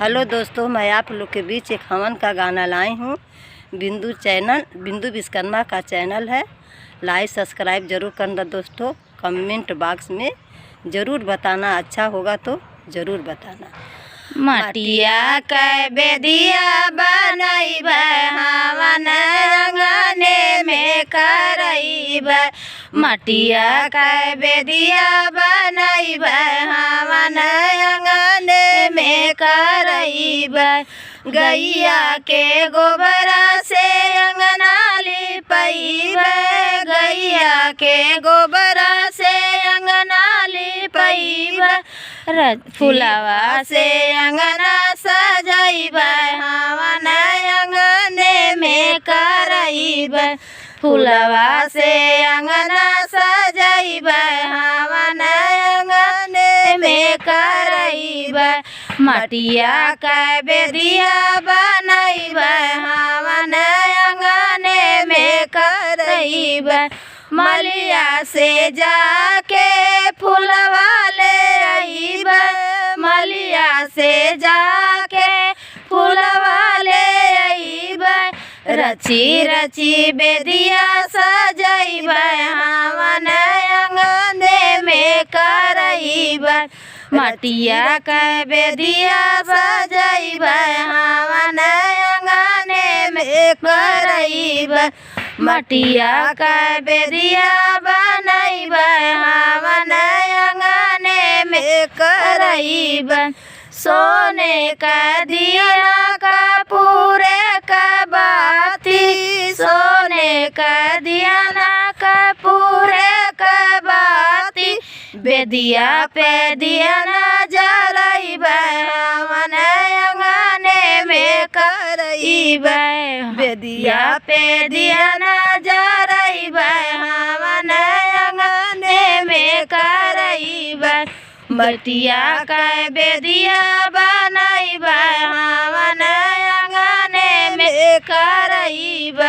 Hello दोस्तों, मैं आप लोग के बीच एक हवन का गाना लाई हूँ। बिंदु विश्वकर्मा का चैनल है। लाइक सब्सक्राइब ज़रूर करना दोस्तों। कमेंट बॉक्स में ज़रूर बताना, अच्छा होगा तो ज़रूर बताना। मटिया के बेदिया बनैबै हवन अंगने में करैबै। मटिया के बेदिया बनैबै हवन अंगने में करैबै। गैया के गोबरा से अंगना लिपैबै। गैया के गोबरा से अंगना लिपैबै। फुलवा से अंगना सजैबै हवन अंगने में करैबै। फुलवा से अंगना सजैबै हवन अंगने में करैबै। मटिया के बेदिया बनैबै हवन अंगने में करैबै। मलिया से जाके फुलवा ले अइबै। मलिया से जाके फुलवा ले अइबै। रची रची बेदिया सजैबै हवन अंगने में करैबै। मटिया के बेदिया सजैबै हवन अंगने में करैबै। मटिया के बेदिया बनैबै हवन अंगने में करैबै। सोने का दिया कपूरे का बाती। सोने का दिया कपूरे का बाती। बेदिया पे दिया जरैबै हवन अंगने में करैबै। बेदिया पे दिया जरैबै हवन अंगने में करैबै। मटिया के बेदिया बनैबै हवन अंगने में करैबै।